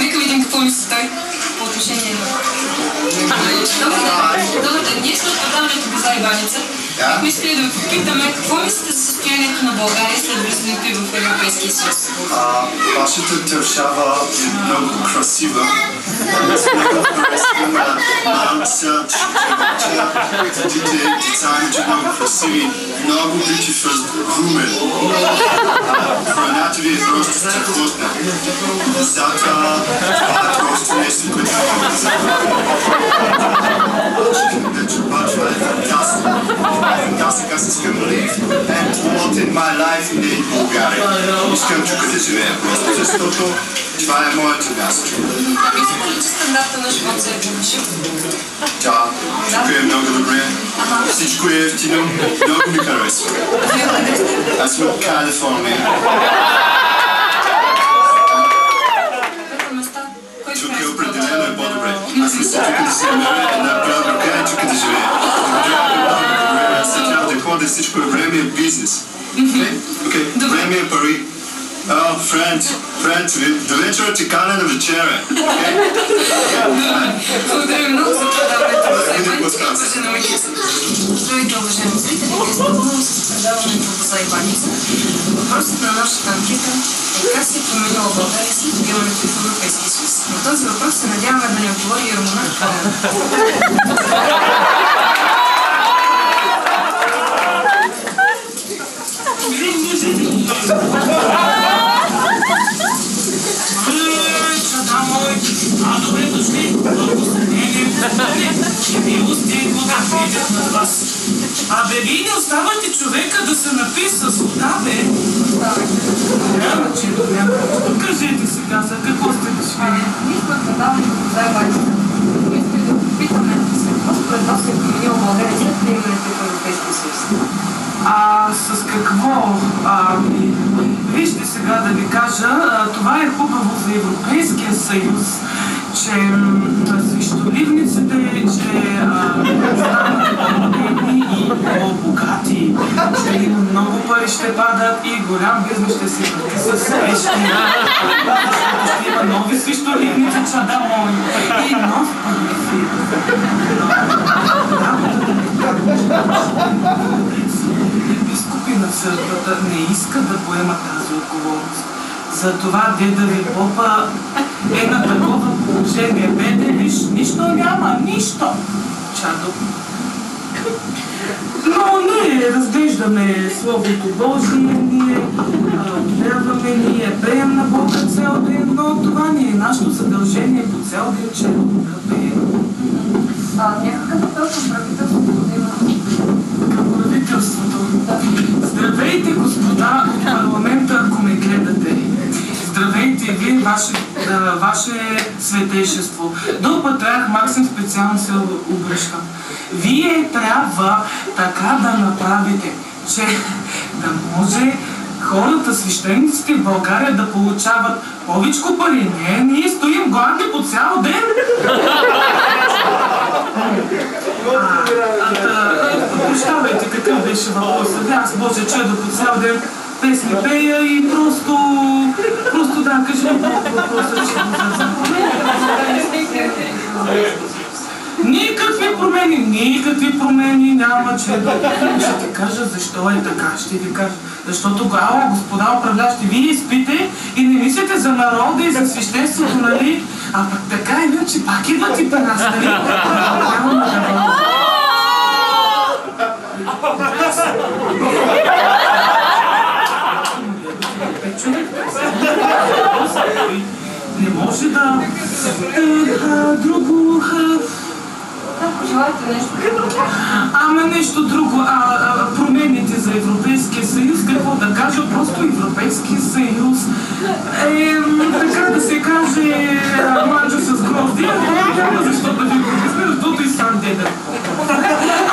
Нека видим какво мисли той по отношение на... Добър ден, ние сме от предаването Боза и Баница. Бихме искали да ви попитаме какво мислите за състоянието на България след влизането и в Европейския съюз? Вашата държава е много красива. Деца имате много красиви, много beautiful women. Храната ви е просто страхотна. Затова това е просто нещо, което мога да забравя. Това е фантастично. Fantastic, аз искам да live and want in my life in България. Искам тук да живея просто, защото това е моето място. Мислите ли, че стандарта на живот се е повишил? Да, тук е много добре. Всичко е ефтино, много ми харесва. Аз съм от Калифорния. Тук е определено е по-добре. Аз мисля тук да се намеря една брат рука и тук да живея. След трябва да ходя, всичко е време е бизнес. Окей, време е пари. Френд, до вечера ти каня на вечеря. Благодаря много за предаването Боза и Баница. Здравейте, уважаеми зрители, днес продължаваме с предаването Боза и Баница. Въпросът на нашата анкета е как се е променила България след влизането в Европейския съюз. На този въпрос се надяваме да ни отговори Ермона Калена. Добре дошли, милости, благодаря на вас. Абе, вие не оставате човека да се напие с вода, бе? Няма, че няма. Кажете сега, за какво сте дошли? Ние сме предавани по Боза и Баница. Искаме да попитаме какво според вас се е променила България след влизането в Европейския съюз. С какво? Вижте сега да ви кажа, това е хубаво за Европейския съюз, че свещоливниците, че станат по-бедни и по-богати, че има много пари ще падат и голям бизнес ще се върти с свещи, защото ще има нови свещоливници, чада мои, и нов панифит. Епископи на църквата не искат да поемат тази отговорност. Затова деда ви попа е на такова положение. Беде, виж, нищо няма, нищо. Чадо. Но ние разглеждаме Словото Божие, ние вярваме, ние пеем на Бога цял ден, но това не е нашето задължение по цял ден, че да пеем. Някакъв въпрос от правителството да има? Правителството. Здравейте, господа от парламента, ако ме гледате. Здравейте ви, ваше светейшество. До Патриарх Максим специално се обръщам. Вие трябва така да направите, че да може хората, свещениците в България да получават повечко пари. Не, ние стоим гладни по цял ден. Прощавайте, какъв беше въпросът. Аз Боже чудо по цял ден песни пея и просто да, кажи ми въпросът, че Никакви промени няма, че ще ти кажа защо е така, ще ви кажа. Защото, господа управляващи, вие спите и не мислите за народа и за свещенството, нали? А пък така иначе пак идват и при нас, нали? Не може да... Друго... Желаете нещо друго? Ама нещо друго. Промените за Европейския съюз, какво да кажа? Просто Европейския съюз така да се каже манджа с грозди, няма защо да ви го обясня, защото и сам деда.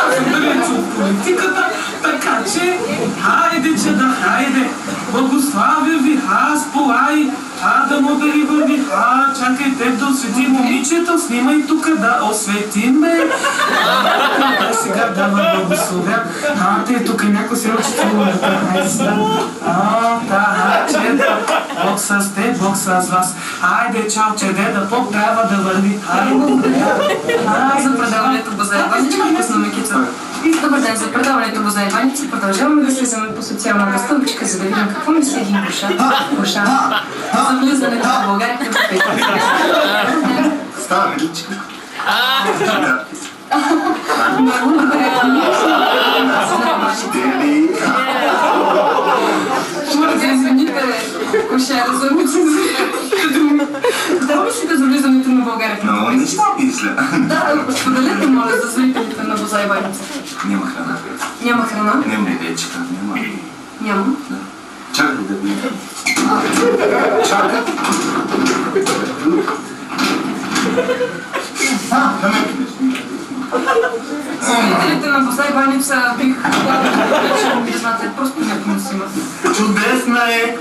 Аз съм далеч от политиката, така че хайде, хайде, благославя ви, аз полай, да му дари върви, чакай теб да освети момичето, снимай тук да осветим ме. Сега дава благословя. Те тук някой се учи това да 15. Бог с теб, Бог с вас. Айде, чао, черведа, Бог трябва да върви. За предаването Бозайбаница, вкусно Микица. Добър ден, за предаването Бозайбаница продължаваме да слизаме по социалната стълбичка, за да видим какво мисли един Гошан за влизането в България в Европейския съюз. Става величка. Моля да извините, Гошан, за да мислите за влизането на България в Но не Европейския ще мисля. Да, споделете, моля, за зрителите на Бозайбаница. Няма храна. Няма храна? Няма вечка. Няма. Няма. Чакай да видим. Чакай. Зрителите на Бозайбаница бих хотела да знаете, просто непоносима. Чудесна е!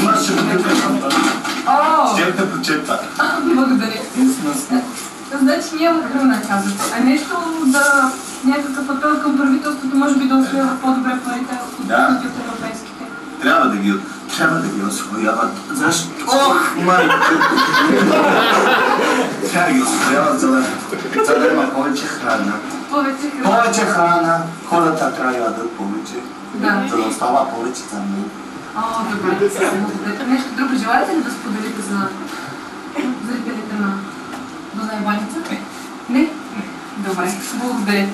Имаш ще те почета. Благодаря. Значи няма храна, казвате. А нещо за някакъв апел към правителството, може би да усвоява по-добре парите от европейските. Трябва да ги освояват. Защо? Ох, майка! Трябва да ги освояват, за да има повече храна. Повече храна. Хората трябва да ядат повече. Да. За да остава повече за мен. О, добре. Нещо друго желаете ли да споделите за зрителите на Бозайбаница? Не? Добре, благодаря.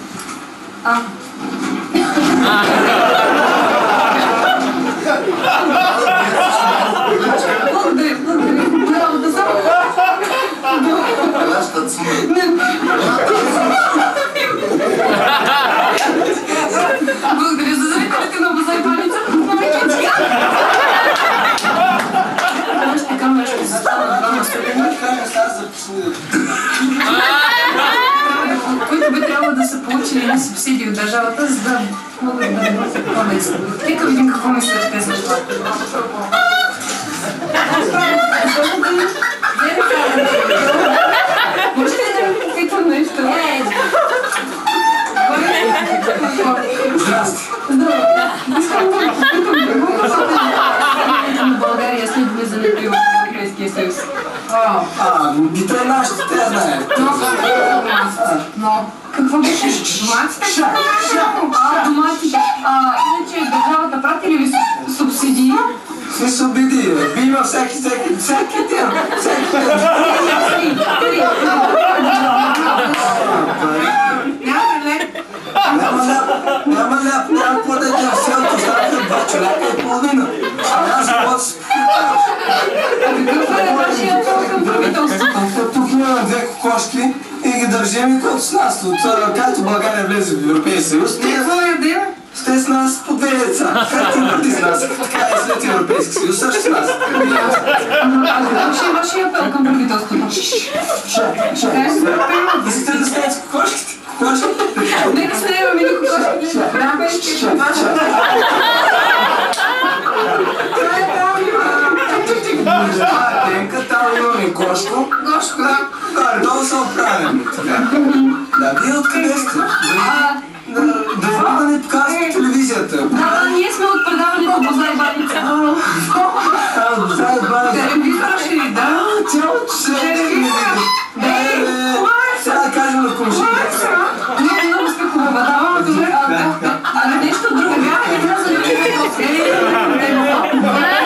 Благодаря. Браво, да само... Плащат сума. Благодаря за зрителите на Бозайбаница. Ще камера ще се стана двама степени, които би трябвало да са получили на субсидии от държавата, за да могат да бъдат по-лесно. Нека видим какво мислят те за това. Може ли да ми попитам нещо? Здрасти. Искам да попитам на България след влизането в Европейския съюз. Бите нашите, те знаят. Но какво беше? Доматите? Доматите. Иначе държавата прати ли ви субсидии? Си се убеди, има всеки ден. Няма какво да тя селото ставаха 2 човека и половина. Аз какво Какъв е вашия апел към правителството? тук имаме 2 кокошки и ги държим и като с нас. Както България влезе в Европейския съюз, ние Какво я да сте с нас по 2 деца. Както преди с нас, така и след Европейския съюз, също с нас. Какъв ще е вашия апел към правителството? Искате да станете с кокошките? Нека снимаме ни кокошките. Денка, там имаме кошко. Гошко, да. Горе-долу се оправяме. Да, вие откъде сте? Да ни показвате по телевизията. Да, ние сме от предаването Бозайбаница. Телевизора ще ни да. Цялото се сега да кажем на комшите. Ние много сме хубава, да. Добре, нещо друго. Не трябва да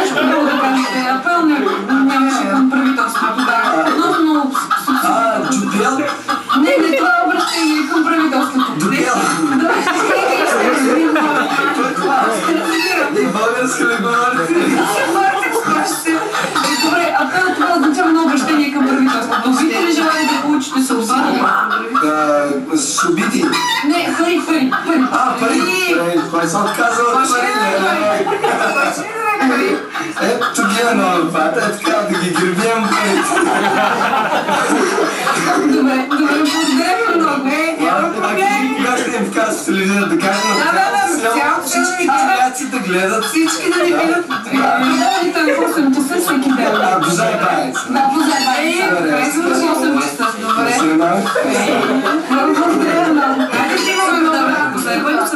нещо друго да кажете. Апел нямаше към правителството, да. Относно Джубел? не, това е обращение към правителството. Джубел? И български ли говорите? Добре, апел това означава на обращение към правителството. Бихте ли желали да получите субсидии? Субиди? Не, пари. Пари? Кой се отказва от пари? Ето ги е много пата, така да ги гребем парите. Добре, благодаря много. Кога ще им покажа с телевизията да кажем на всички телевизии да гледат? Всички да ни видят. Предаването е в 8 часа всеки ден. Бозайбаница. Да, Бозайбаница. В 8 часа. Добре. Благодаря много. Хайде, ще имаме много. Бозайбаница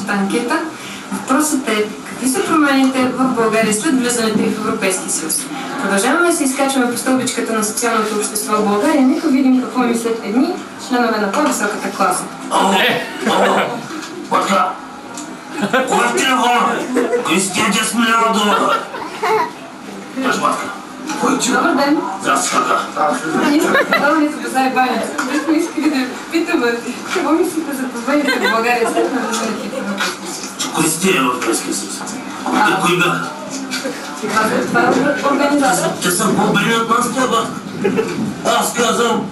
нашата анкета. Въпросът е: какви са промените в България след влизането и в Европейския съюз? Продължаваме да се изкачваме по стълбичката на социалното общество в България. Нека видим какво мислят едни членове на по-високата класа. Батка! Кой е телефона? Кой си тя 10 милиона долара? Кажи, батка. Кой ти? Добър ден! Здрасти, кака. Ние сме подобни за заебаница. Ние сме искали да питаме какво мислите за промените в България след влизането и в Европейския съюз? Кой си тия Европейския съюз? Те кои бяха? Това е организация. Те са по-бели от нас, тя батка. Аз казвам,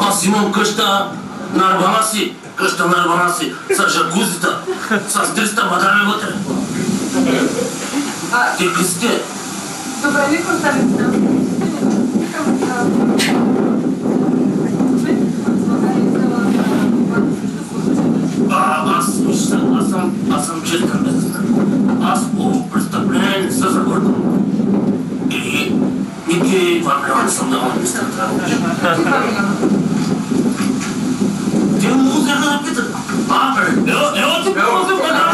аз имам къща на арбана си. Къща на арбана си. С жакузита. С 300 мадрами вътре. Те какви си те? Добре, ви представите нам. Аз съм честен бизнесмен. Аз по престъпление не се завъртам. И никакви 2 милиона не съм дал на министърта. Те му взеха да питат. Ево ти по-мозъм да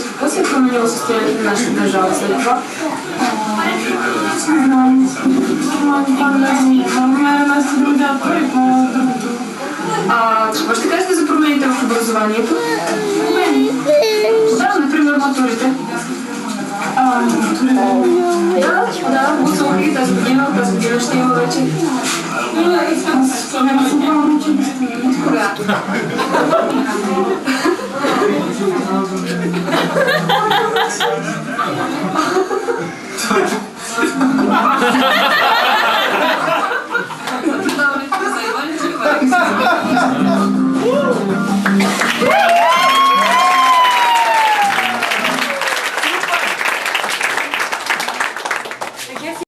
Какво се е променило състоянието на нашата държава след това? Какво ще кажете за промените в образованието? Да, например, матурите. Да, гласувах тази година ще има вече. Кога?